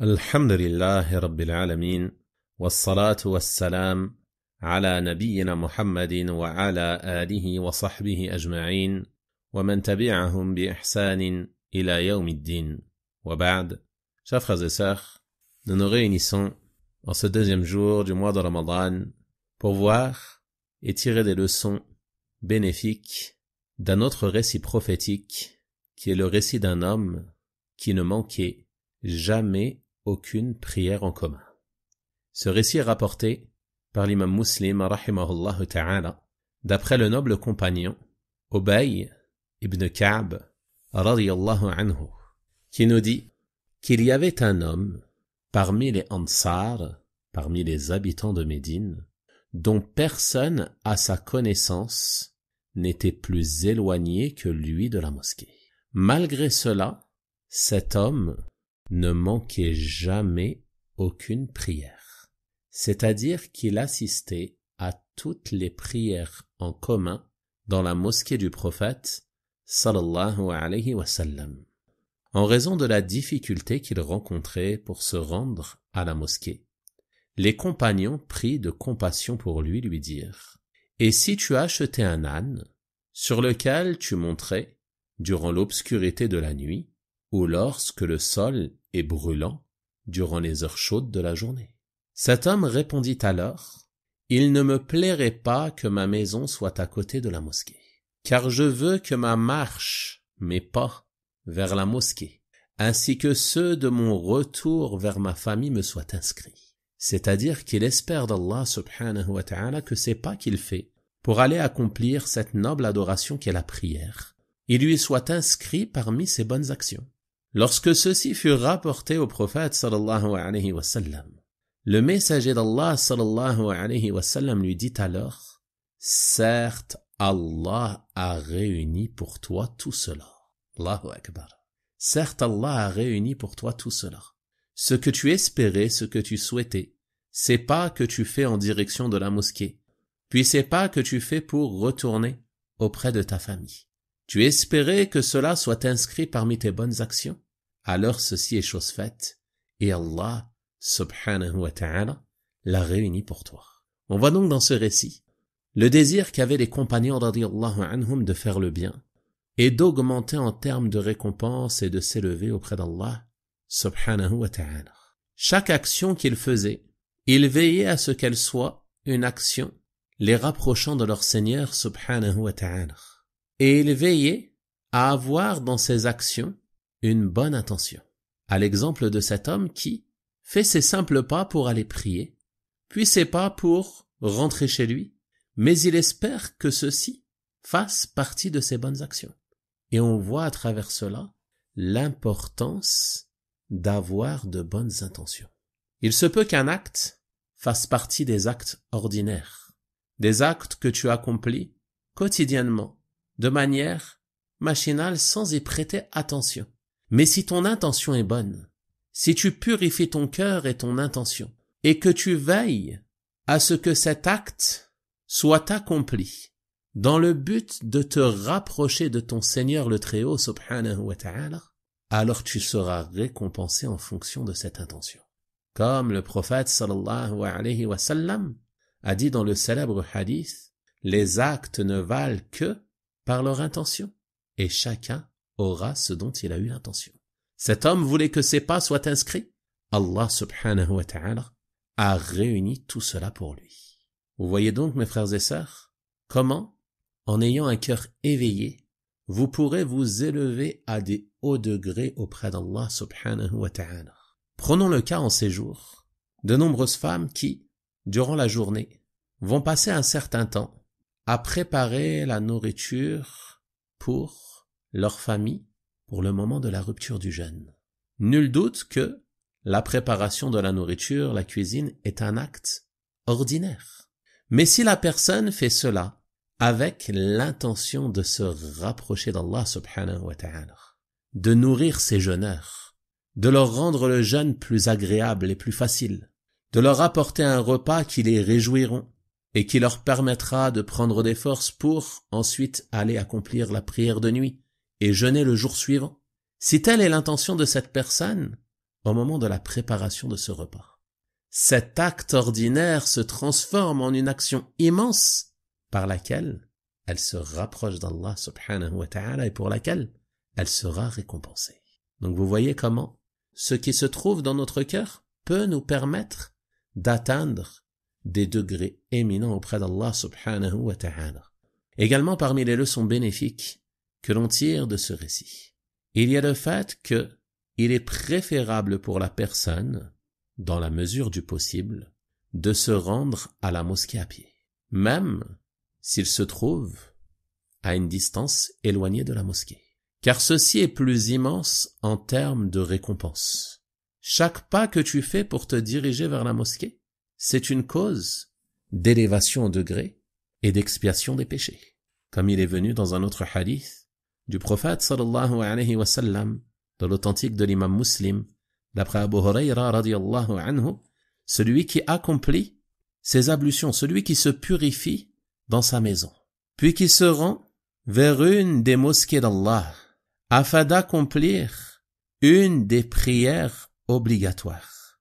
الحمد لله رب العالمين والصلاة والسلام على نبينا محمد وعلى آله وصحبه أجمعين ومن تبعهم بإحسان إلى يوم الدين وبعد. Chers frères et sœurs, nous nous réunissons en ce deuxième jour du mois de Ramadan pour voir et tirer des leçons bénéfiques d'un autre récit prophétique qui est le récit d'un homme qui ne manquait jamais aucune prière en commun. Ce récit est rapporté par l'imam Muslim rahimahullah ta'ala d'après le noble compagnon Ubay ibn Ka'b radiyallahu anhu qui nous dit qu'il y avait un homme parmi les Ansar, parmi les habitants de Médine, dont personne à sa connaissance n'était plus éloigné que lui de la mosquée. Malgré cela, cet homme ne manquait jamais aucune prière, c'est-à-dire qu'il assistait à toutes les prières en commun dans la mosquée du prophète sallallahu alayhi wa sallam. En raison de la difficulté qu'il rencontrait pour se rendre à la mosquée, les compagnons pris de compassion pour lui dirent « Et si tu achetais un âne sur lequel tu monterais durant l'obscurité de la nuit ou lorsque le sol est brûlant durant les heures chaudes de la journée ?» Cet homme répondit alors « Il ne me plairait pas que ma maison soit à côté de la mosquée, car je veux que ma marche, mes pas, vers la mosquée, ainsi que ceux de mon retour vers ma famille me soient inscrits. » C'est-à-dire qu'il espère d'Allah subhanahu wa ta'ala que ces pas qu'il fait pour aller accomplir cette noble adoration qu'est la prière, il lui soit inscrit parmi ses bonnes actions. Lorsque ceci fut rapporté au prophète sallallahu alayhi wa sallam, le messager d'Allah sallallahu alayhi wa sallam lui dit alors « Certes, Allah a réuni pour toi tout cela. » Allahu Akbar. Certes, Allah a réuni pour toi tout cela. Ce que tu espérais, ce que tu souhaitais, c'est pas que tu fais en direction de la mosquée, puis c'est pas que tu fais pour retourner auprès de ta famille. Tu espérais que cela soit inscrit parmi tes bonnes actions. Alors ceci est chose faite, et Allah, subhanahu wa ta'ala, l'a réuni pour toi. On voit donc dans ce récit le désir qu'avaient les compagnons radiyallahu anhum de faire le bien, et d'augmenter en termes de récompense et de s'élever auprès d'Allah, subhanahu wa ta'ala. Chaque action qu'ils faisaient, ils veillaient à ce qu'elle soit une action les rapprochant de leur Seigneur, subhanahu wa ta'ala. Et ils veillaient à avoir dans ces actions une bonne intention. À l'exemple de cet homme qui fait ses simples pas pour aller prier, puis ses pas pour rentrer chez lui, mais il espère que ceci fasse partie de ses bonnes actions. Et on voit à travers cela l'importance d'avoir de bonnes intentions. Il se peut qu'un acte fasse partie des actes ordinaires, des actes que tu accomplis quotidiennement, de manière machinale sans y prêter attention. Mais si ton intention est bonne, si tu purifies ton cœur et ton intention, et que tu veilles à ce que cet acte soit accompli dans le but de te rapprocher de ton Seigneur le Très-Haut, subhanahu wa ta'ala, alors tu seras récompensé en fonction de cette intention. Comme le prophète sallallahu alayhi wa sallam a dit dans le célèbre hadith, les actes ne valent que par leur intention, et chacun aura ce dont il a eu l'intention. Cet homme voulait que ses pas soient inscrits. Allah subhanahu wa ta'ala a réuni tout cela pour lui. Vous voyez donc, mes frères et sœurs, comment, en ayant un cœur éveillé, vous pourrez vous élever à des hauts degrés auprès d'Allah subhanahu wa ta'ala. Prenons le cas en ces jours de nombreuses femmes qui, durant la journée, vont passer un certain temps à préparer la nourriture pour leur famille pour le moment de la rupture du jeûne. Nul doute que la préparation de la nourriture, la cuisine, est un acte ordinaire. Mais si la personne fait cela avec l'intention de se rapprocher d'Allah subhanahu wa ta'ala, de nourrir ses jeûneurs, de leur rendre le jeûne plus agréable et plus facile, de leur apporter un repas qui les réjouiront et qui leur permettra de prendre des forces pour ensuite aller accomplir la prière de nuit et jeûner le jour suivant. Si telle est l'intention de cette personne, au moment de la préparation de ce repas. Cet acte ordinaire se transforme en une action immense par laquelle elle se rapproche d'Allah subhanahu wa ta'ala et pour laquelle elle sera récompensée. Donc vous voyez comment ce qui se trouve dans notre cœur peut nous permettre d'atteindre des degrés éminents auprès d'Allah subhanahu wa ta'ala. Également parmi les leçons bénéfiques que l'on tire de ce récit, il y a le fait que il est préférable pour la personne, dans la mesure du possible, de se rendre à la mosquée à pied, même s'il se trouve à une distance éloignée de la mosquée. Car ceci est plus immense en termes de récompense. Chaque pas que tu fais pour te diriger vers la mosquée, c'est une cause d'élévation au degré et d'expiation des péchés. Comme il est venu dans un autre hadith du prophète sallallahu alayhi wa sallam, de l'authentique de l'imam Muslim, d'après Abu Hurayra radiyallahu anhu, celui qui accomplit ses ablutions, celui qui se purifie dans sa maison, puis qui se rend vers une des mosquées d'Allah, afin d'accomplir une des prières obligatoires.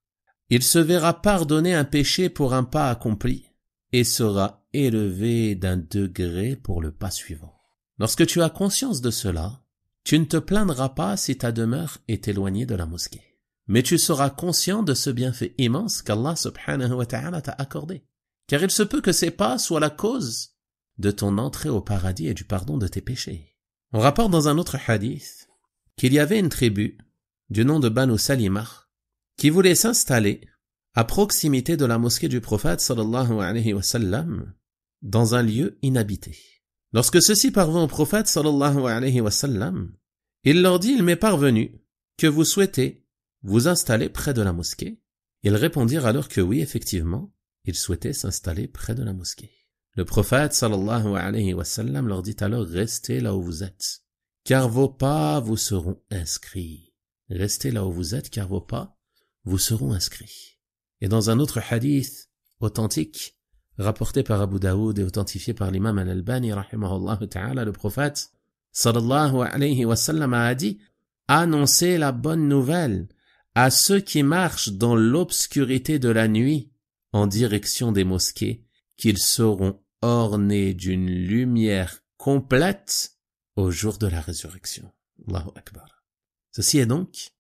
Il se verra pardonner un péché pour un pas accompli et sera élevé d'un degré pour le pas suivant. Lorsque tu as conscience de cela, tu ne te plaindras pas si ta demeure est éloignée de la mosquée. Mais tu seras conscient de ce bienfait immense qu'Allah subhanahu wa ta'ala t'a accordé. Car il se peut que ces pas soient la cause de ton entrée au paradis et du pardon de tes péchés. On rapporte dans un autre hadith qu'il y avait une tribu du nom de Banu Salima qui voulait s'installer à proximité de la mosquée du prophète sallallahu alayhi wa sallam dans un lieu inhabité. Lorsque ceux-ci parvinrent au prophète sallallahu alayhi wa sallam, il leur dit: « Il m'est parvenu que vous souhaitez vous installer près de la mosquée. » Ils répondirent alors que oui, effectivement, ils souhaitaient s'installer près de la mosquée. Le prophète sallallahu alayhi wa sallam leur dit alors: « Restez là où vous êtes, car vos pas vous seront inscrits. » Restez là où vous êtes, car vos pas vous seront inscrits. Et dans un autre hadith authentique, rapporté par Abu Daoud et authentifié par l'imam al-Albani, rahimahullah ta'ala, le prophète sallallahu alayhi wa sallam a dit: « Annoncez la bonne nouvelle à ceux qui marchent dans l'obscurité de la nuit en direction des mosquées, qu'ils seront ornés d'une lumière complète au jour de la résurrection. » Allahu Akbar. Ceci est donc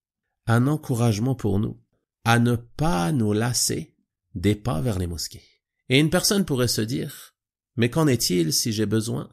un encouragement pour nous à ne pas nous lasser des pas vers les mosquées. Et une personne pourrait se dire: mais qu'en est-il si j'ai besoin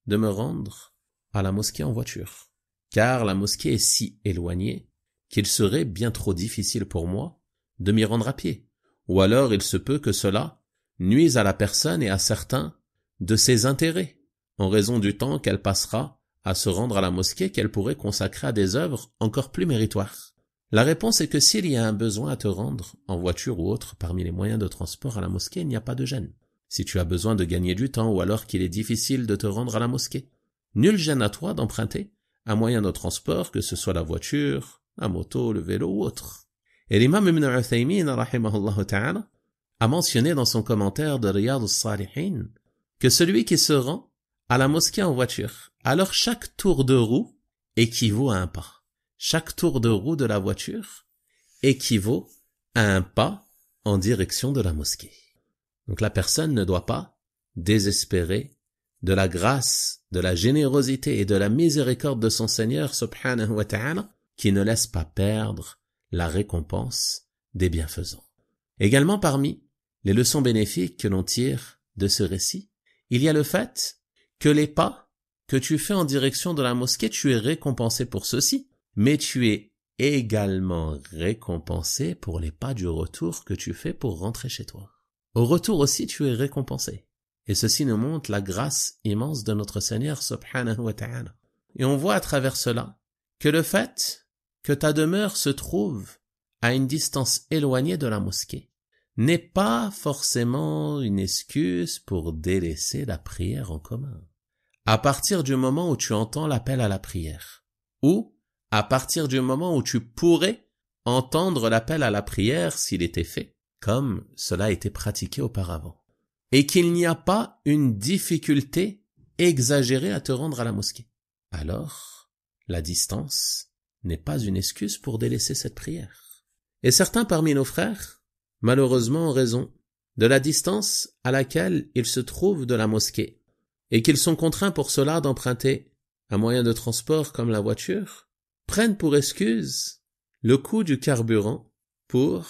de me rendre à la mosquée en voiture? Car la mosquée est si éloignée qu'il serait bien trop difficile pour moi de m'y rendre à pied. Ou alors il se peut que cela nuise à la personne et à certains de ses intérêts, en raison du temps qu'elle passera à se rendre à la mosquée qu'elle pourrait consacrer à des œuvres encore plus méritoires. La réponse est que s'il y a un besoin à te rendre en voiture ou autre parmi les moyens de transport à la mosquée, il n'y a pas de gêne. Si tu as besoin de gagner du temps ou alors qu'il est difficile de te rendre à la mosquée, nulle gêne à toi d'emprunter un moyen de transport, que ce soit la voiture, la moto, le vélo ou autre. Et l'imam Ibn Uthaymin, rahimahullah ta'ala, a mentionné dans son commentaire de Riyad al-Salihin que celui qui se rend à la mosquée en voiture, alors chaque tour de roue équivaut à un pas. Chaque tour de roue de la voiture équivaut à un pas en direction de la mosquée. Donc la personne ne doit pas désespérer de la grâce, de la générosité et de la miséricorde de son Seigneur subhanahu wa ta'ala, qui ne laisse pas perdre la récompense des bienfaisants. Également parmi les leçons bénéfiques que l'on tire de ce récit, il y a le fait que les pas que tu fais en direction de la mosquée, tu es récompensé pour ceci, mais tu es également récompensé pour les pas du retour que tu fais pour rentrer chez toi. Au retour aussi, tu es récompensé. Et ceci nous montre la grâce immense de notre Seigneur subhanahu wa ta'ala. Et on voit à travers cela que le fait que ta demeure se trouve à une distance éloignée de la mosquée n'est pas forcément une excuse pour délaisser la prière en commun. À partir du moment où tu entends l'appel à la prière, ou à partir du moment où tu pourrais entendre l'appel à la prière s'il était fait, comme cela a été pratiqué auparavant, et qu'il n'y a pas une difficulté exagérée à te rendre à la mosquée, alors la distance n'est pas une excuse pour délaisser cette prière. Et certains parmi nos frères, malheureusement en raison de la distance à laquelle ils se trouvent de la mosquée, et qu'ils sont contraints pour cela d'emprunter un moyen de transport comme la voiture, prennent pour excuse le coût du carburant pour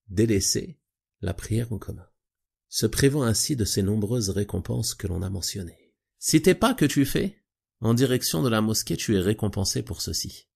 délaisser la prière en commun, se privant ainsi de ces nombreuses récompenses que l'on a mentionnées. Si tes pas que tu fais en direction de la mosquée, tu es récompensé pour ceci.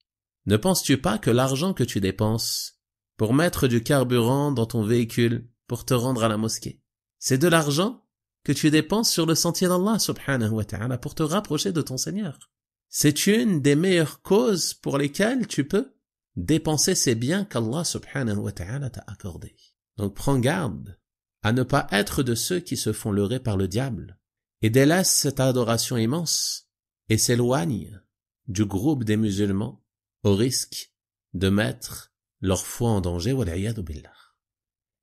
Ne penses-tu pas que l'argent que tu dépenses pour mettre du carburant dans ton véhicule pour te rendre à la mosquée, c'est de l'argent que tu dépenses sur le sentier d'Allah subhanahu wa ta'ala pour te rapprocher de ton Seigneur. C'est une des meilleures causes pour lesquelles tu peux dépenser ces biens qu'Allah subhanahu wa ta'ala t'a accordés. Donc prends garde à ne pas être de ceux qui se font leurrer par le diable et délaissent cette adoration immense et s'éloignent du groupe des musulmans au risque de mettre leur foi en danger. Wal'iyadu billah.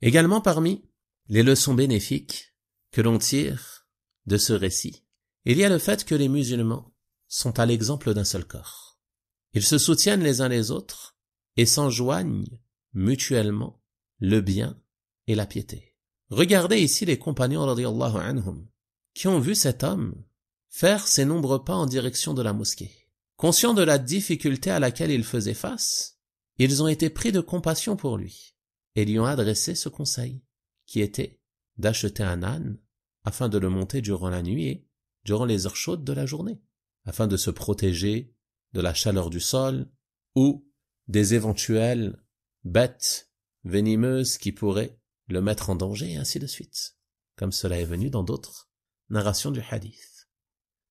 Également parmi les leçons bénéfiques que l'on tire de ce récit, il y a le fait que les musulmans sont à l'exemple d'un seul corps. Ils se soutiennent les uns les autres et s'enjoignent mutuellement le bien et la piété. Regardez ici les compagnons radiyallahu anhum qui ont vu cet homme faire ses nombreux pas en direction de la mosquée. Conscients de la difficulté à laquelle il faisait face, ils ont été pris de compassion pour lui et lui ont adressé ce conseil, qui était d'acheter un âne afin de le monter durant la nuit et durant les heures chaudes de la journée, afin de se protéger de la chaleur du sol ou des éventuelles bêtes venimeuses qui pourraient le mettre en danger, et ainsi de suite, comme cela est venu dans d'autres narrations du hadith.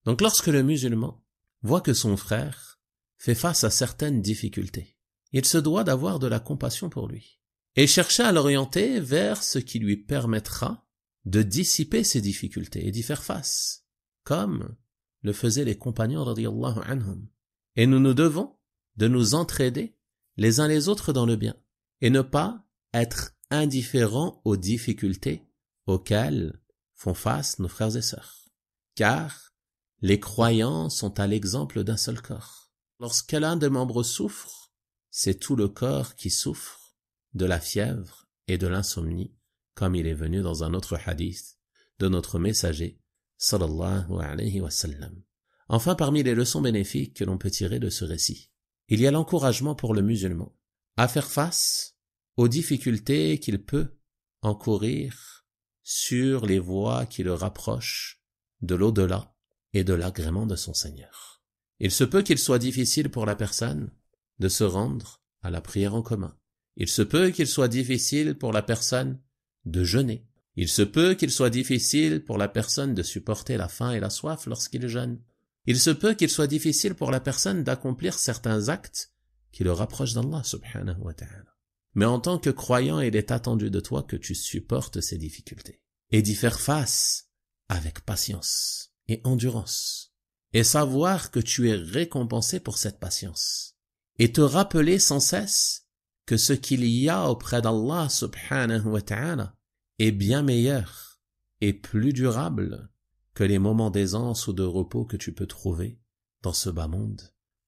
Donc lorsque le musulman voit que son frère fait face à certaines difficultés, il se doit d'avoir de la compassion pour lui et chercher à l'orienter vers ce qui lui permettra de dissiper ces difficultés et d'y faire face, comme le faisaient les compagnons radiyallahu anhum. Et nous devons de nous entraider les uns les autres dans le bien et ne pas être indifférents aux difficultés auxquelles font face nos frères et sœurs. Car les croyants sont à l'exemple d'un seul corps. Lorsque l'un des membres souffre, c'est tout le corps qui souffre de la fièvre et de l'insomnie, comme il est venu dans un autre hadith de notre messager, sallallahu alayhi wa sallam. Enfin, parmi les leçons bénéfiques que l'on peut tirer de ce récit, il y a l'encouragement pour le musulman à faire face aux difficultés qu'il peut encourir sur les voies qui le rapprochent de l'au-delà et de l'agrément de son Seigneur. Il se peut qu'il soit difficile pour la personne de se rendre à la prière en commun. Il se peut qu'il soit difficile pour la personne de jeûner. Il se peut qu'il soit difficile pour la personne de supporter la faim et la soif lorsqu'il jeûne. Il se peut qu'il soit difficile pour la personne d'accomplir certains actes qui le rapprochent d'Allah subhanahu wa ta'ala. Mais en tant que croyant, il est attendu de toi que tu supportes ces difficultés et d'y faire face avec patience et endurance, et savoir que tu es récompensé pour cette patience, et te rappeler sans cesse que ce qu'il y a auprès d'Allah subhanahu wa ta'ala est bien meilleur et plus durable que les moments d'aisance ou de repos que tu peux trouver dans ce bas monde.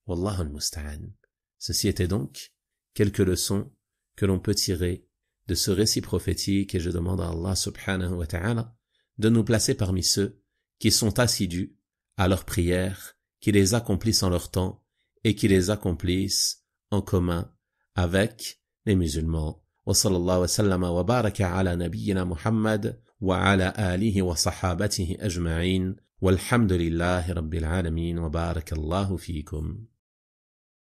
Wallahu al-musta'an. Ceci était donc quelques leçons que l'on peut tirer de ce récit prophétique, et je demande à Allah subhanahu wa ta'ala de nous placer parmi ceux qui sont assidus à leurs prières, qui les accomplissent en leur temps et qui les accomplissent en commun avec les musulmans. Wa sallallahu wa sallama wa baraka ala nabiyyina Muhammad wa ala alihi wa sahabatihi ajma'in walhamdulillahi rabbil alamin wa barakallahu fiikum.